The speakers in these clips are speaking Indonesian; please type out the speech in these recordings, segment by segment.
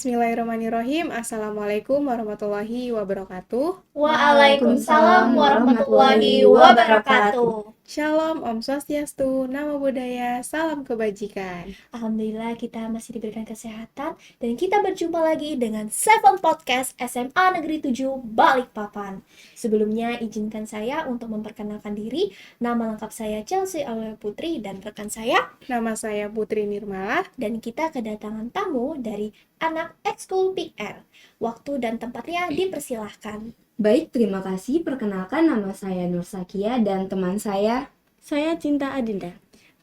Bismillahirrahmanirrahim. Assalamualaikum warahmatullahi wabarakatuh. Waalaikumsalam warahmatullahi wabarakatuh. Shalom, Om Swastiastu, Namo Buddhaya, salam kebajikan. Alhamdulillah kita masih diberikan kesehatan dan kita berjumpa lagi dengan Seven Podcast SMA Negeri 7 Balikpapan. Sebelumnya izinkan saya untuk memperkenalkan diri. Nama lengkap saya Chelsea Aulia Putri dan rekan saya, Nama saya Putri Nirmala. dan kita kedatangan tamu dari anak ekskul PR. Waktu dan tempatnya dipersilahkan. Baik, terima kasih. Perkenalkan, nama saya Nur Sakia dan teman saya Cinta Adinda.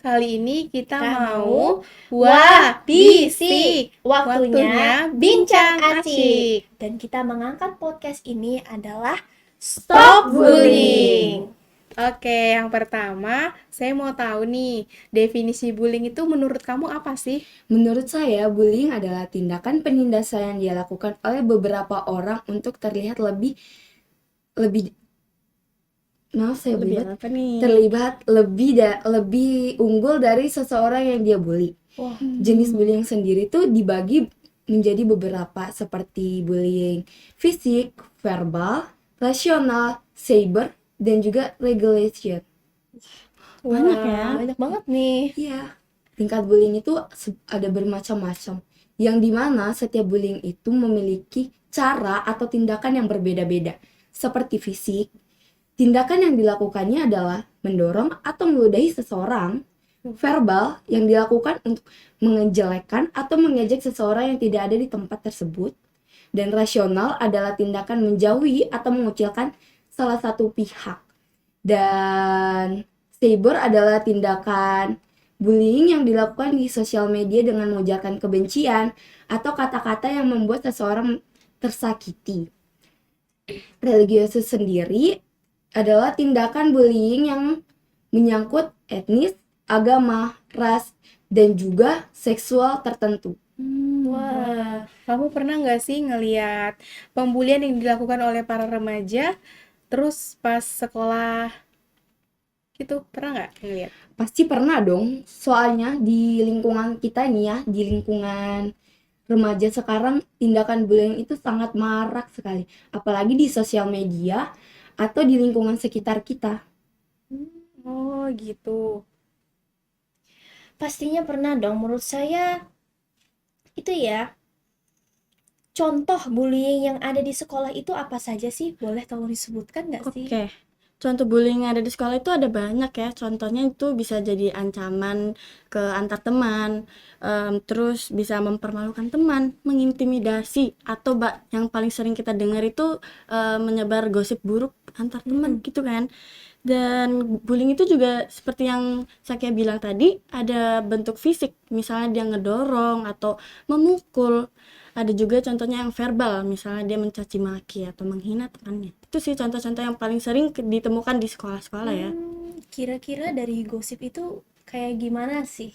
Kali ini kita Kita mau Wah Bisik. Waktunya Waktunya bincang asik. Dan kita mengangkat podcast ini adalah Stop Bullying. Oke, yang pertama saya mau tahu nih, definisi bullying itu menurut kamu apa sih? Menurut saya, bullying adalah tindakan penindasan yang dilakukan oleh beberapa orang untuk terlihat lebih Apa nih? terlihat lebih unggul dari seseorang yang dia bully. Wah, Jenis bullying sendiri tuh dibagi menjadi beberapa seperti bullying fisik, verbal, rasional, cyber, dan juga regulation. Banyak ya. banyak banget nih. Iya, tingkat bullying itu ada bermacam-macam. Yang dimana setiap bullying itu memiliki cara atau tindakan yang berbeda-beda. Seperti fisik, tindakan yang dilakukannya adalah mendorong atau meludahi seseorang. Verbal, yang dilakukan untuk menjelekkan atau mengejek seseorang yang tidak ada di tempat tersebut. Dan rasional adalah tindakan menjauhi atau mengucilkan salah satu pihak. Dan cyber adalah tindakan bullying yang dilakukan di sosial media dengan mengujarkan kebencian atau kata-kata yang membuat seseorang tersakiti. Religius sendiri adalah tindakan bullying yang menyangkut etnis, agama, ras, dan juga seksual tertentu. Wah, Kamu pernah nggak sih ngeliat pembulian yang dilakukan oleh para remaja, terus pas sekolah gitu, pernah nggak ngeliat? Pasti pernah dong, soalnya di lingkungan kita nih ya, di lingkungan remaja sekarang tindakan bullying itu sangat marak sekali. Apalagi di sosial media atau di lingkungan sekitar kita. Oh gitu. pastinya pernah dong. Menurut saya itu ya. Contoh bullying yang ada di sekolah itu apa saja sih? Boleh tolong disebutkan nggak sih? Oke. Contoh bullying yang ada di sekolah itu ada banyak ya. Contohnya itu bisa jadi ancaman ke antar teman, terus bisa mempermalukan teman, mengintimidasi, atau yang paling sering kita dengar itu menyebar gosip buruk antar teman gitu kan. Dan bullying itu juga seperti yang Sakia bilang tadi, ada bentuk fisik, misalnya dia ngedorong atau memukul. Ada juga contohnya yang verbal, misalnya dia mencaci maki atau menghina temannya. Itu sih contoh-contoh yang paling sering ditemukan di sekolah-sekolah ya. Kira-kira dari gosip itu kayak gimana sih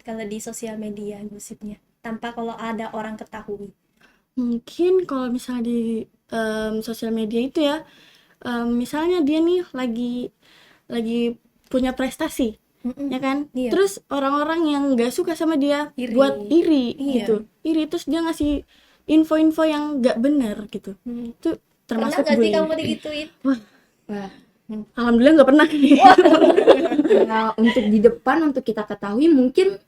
kalau di sosial media gosipnya? Tanpa kalau ada orang ketahui. Mungkin kalau misalnya di sosial media itu ya, misalnya dia nih lagi punya prestasi, ya kan? Iya. Terus orang-orang yang nggak suka sama dia Iri. buat iri Iya. gitu, iri terus dia ngasih info-info yang nggak benar gitu. Itu Pernah termasuk nggak sih bullying. kamu digituin? Wah, Alhamdulillah nggak pernah. nah, untuk di depan untuk kita ketahui mungkin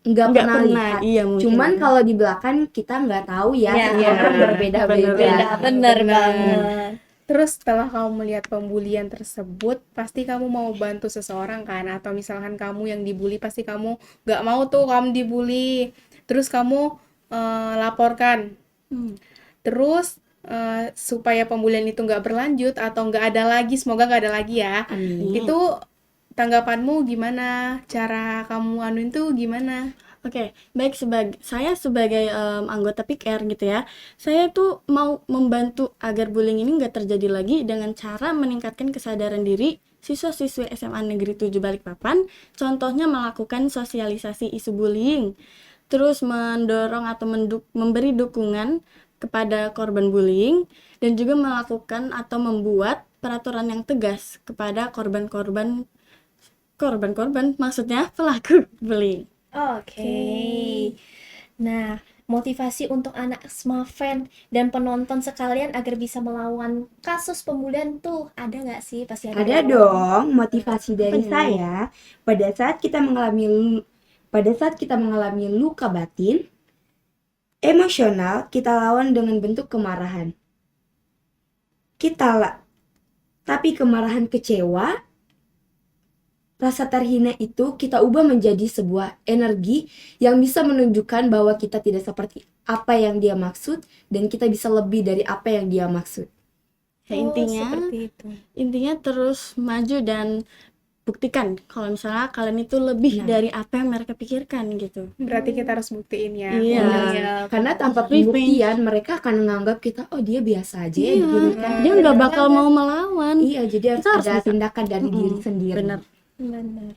nggak pernah lihat. Iya mungkin. Cuman kalau di belakang kita nggak tahu ya, Iya. semua orang berbeda-beda. Bener-beda. Bener Benar. banget. Terus setelah kamu melihat pembulian tersebut, pasti kamu mau bantu seseorang kan? Atau misalkan kamu yang dibully, pasti kamu nggak mau tuh kamu dibully. Terus kamu laporkan. Terus supaya pembulian itu nggak berlanjut atau nggak ada lagi, semoga nggak ada lagi ya. Amin. Itu tanggapanmu gimana? Cara kamu anuin tuh gimana? Oke, baik, saya sebagai anggota PIKR gitu ya, saya tuh mau membantu agar bullying ini nggak terjadi lagi dengan cara meningkatkan kesadaran diri siswa-siswi SMA Negeri 7 Balikpapan, contohnya melakukan sosialisasi isu bullying, terus mendorong atau memberi dukungan kepada korban bullying, dan juga melakukan atau membuat peraturan yang tegas kepada korban-korban, maksudnya pelaku bullying. Oke. Nah, motivasi untuk anak Smaven dan penonton sekalian agar bisa melawan kasus pembulian tuh ada nggak sih? Pasti ada Ada dong, motivasi dari nih? saya pada saat kita mengalami luka batin, emosional, kita lawan dengan bentuk kemarahan. Tapi kemarahan kecewa, rasa terhina itu kita ubah menjadi sebuah energi yang bisa menunjukkan bahwa kita tidak seperti apa yang dia maksud dan kita bisa lebih dari apa yang dia maksud. Ya, Oh, intinya seperti itu. terus maju dan buktikan kalau misalnya kalian itu lebih Nah. dari apa yang mereka pikirkan gitu. Berarti kita harus buktiin ya. Iya. Iya, Karena tanpa Revenge. pembuktian mereka akan menganggap kita, oh dia biasa aja ya Iya, begini kan. dia nggak bakal mau melawan. Iya, jadi harus Kita harus ada bisa. tindakan dari diri sendiri. Bener. benar.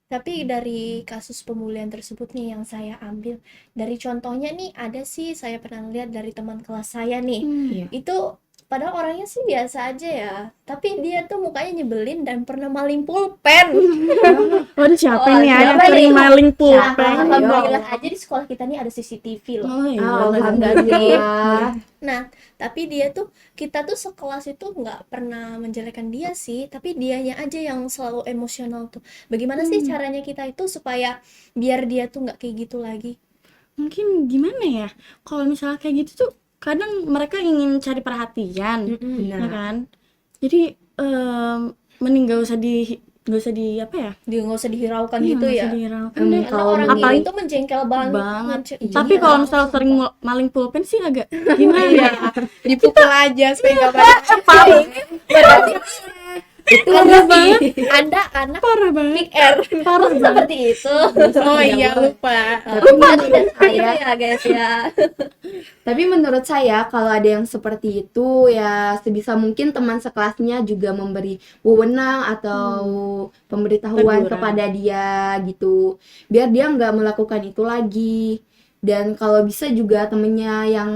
Tapi dari kasus pembulian tersebut nih yang saya ambil dari contohnya nih ada sih saya pernah lihat dari teman kelas saya nih. Iya. Itu padahal orangnya sih biasa aja ya, tapi dia tuh mukanya nyebelin dan pernah maling pulpen. Waduh, siapa Oh, nih ya yang siapa sering nih? maling Nah, pulpen? alhamdulillah aja di sekolah kita nih ada CCTV loh. Oh iya. Alhamdulillah. Nah, tapi dia tuh, kita tuh sekelas itu nggak pernah menjelekkan dia sih, tapi dianya aja yang selalu emosional tuh. Bagaimana sih caranya kita itu supaya biar dia tuh nggak kayak gitu lagi? Mungkin gimana ya? Kalau misalnya kayak gitu tuh kadang mereka ingin cari perhatian, ya Benar. kan? Jadi mending gak usah di apa ya? Dia nggak usah dihiraukan Iya, gitu nggak ya. usah dihiraukan Em, deh. Karena Kalau orang apalagi- ini tuh menjengkel banget. Tapi kalau misalnya sering maling pulpen sih agak gimana ya? Dipukul aja supaya nggak pada. berarti Itu berarti Anda anak Parah banget. Big R. Parah banget. Seperti itu. Oh iya, lupa. Lupa tidak saya ya guys ya. Tapi menurut saya kalau ada yang seperti itu ya sebisa mungkin teman sekelasnya juga memberi wewenang atau pemberitahuan Teguran. kepada dia gitu. Biar dia nggak melakukan itu lagi. Dan kalau bisa juga temennya yang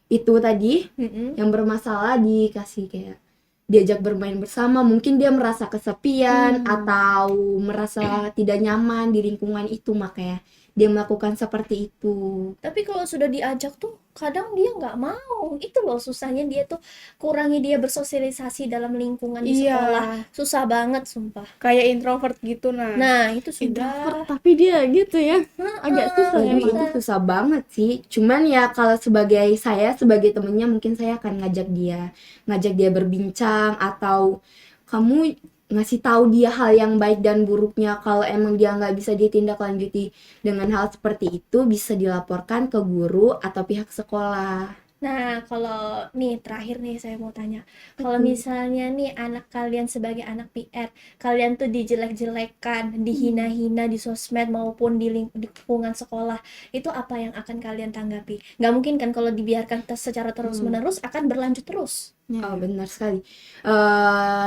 itu tadi yang bermasalah dikasih kayak diajak bermain bersama, mungkin dia merasa kesepian atau merasa tidak nyaman di lingkungan itu, makanya dia melakukan seperti itu. Tapi kalau sudah diajak tuh kadang dia nggak mau. Itu loh susahnya dia tuh kurangi dia bersosialisasi dalam lingkungan di Iya. sekolah. Susah banget sumpah. Kayak introvert gitu Nah, itu Introvert, sudah. tapi dia gitu ya. Agak susah Aduh, emang. itu susah banget sih. Cuman ya kalau sebagai saya, sebagai temennya mungkin saya akan ngajak dia berbincang atau kamu ngasih tahu dia hal yang baik dan buruknya. Kalau emang dia nggak bisa ditindaklanjuti dengan hal seperti itu, bisa dilaporkan ke guru atau pihak sekolah. Nah, kalau nih terakhir nih saya mau tanya. Kalau misalnya nih anak kalian sebagai anak PR, kalian tuh dijelek-jelekan, dihina-hina di sosmed maupun di lingkungan sekolah, itu apa yang akan kalian tanggapi? Nggak mungkin kan kalau dibiarkan secara terus-menerus akan berlanjut terus. Oh, benar sekali.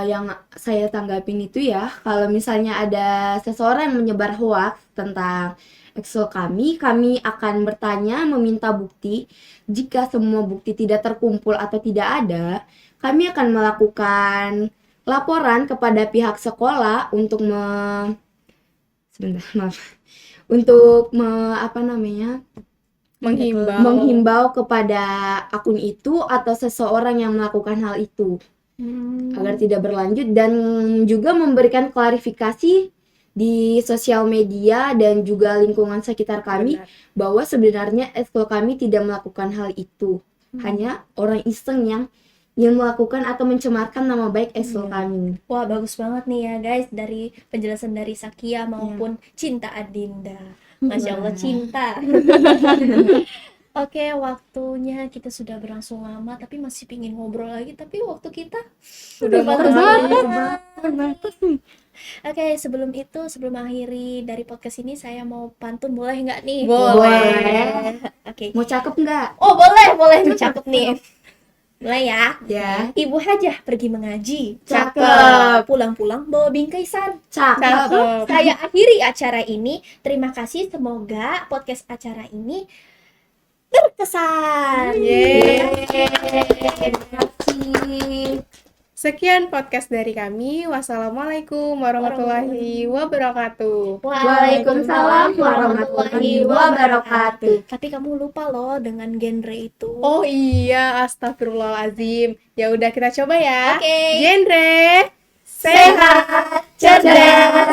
Yang saya tanggapin itu ya, kalau misalnya ada seseorang yang menyebar hoaks tentang Excel kami akan bertanya, meminta bukti. Jika semua bukti tidak terkumpul atau tidak ada, kami akan melakukan laporan kepada pihak sekolah untuk menghimbau kepada akun itu atau seseorang yang melakukan hal itu agar tidak berlanjut, dan juga memberikan klarifikasi di sosial media dan juga lingkungan sekitar kami bahwa sebenarnya ekskul kami tidak melakukan hal itu, hanya orang iseng yang melakukan atau mencemarkan nama baik ekskul kami. Wah, bagus banget nih ya guys dari penjelasan dari Sakia maupun Cinta Adinda. Masya Allah, cinta. Oke, waktunya kita sudah berlangsung lama, tapi masih pingin ngobrol lagi, tapi waktu kita udah Terbatas nih. Oke, sebelum akhiri dari podcast ini, saya mau pantun, boleh nggak nih? Boleh. Oke. Mau cakep nggak? Oh, boleh, itu cakep nih. Mulai ya. Ya. Ibu Hajah pergi mengaji. Cakep. Pulang-pulang bawa bingkai san. Cakep. Saya akhiri acara ini. Terima kasih, semoga podcast acara ini berkesan. Yeay. Terima kasih. Sekian podcast dari kami. Wassalamualaikum warahmatullahi wabarakatuh. Waalaikumsalam warahmatullahi wabarakatuh. Tapi kamu lupa loh dengan genre itu. Oh iya, astagfirullahalazim. Ya udah kita coba ya. Oke. Genre Sehat, cerdas,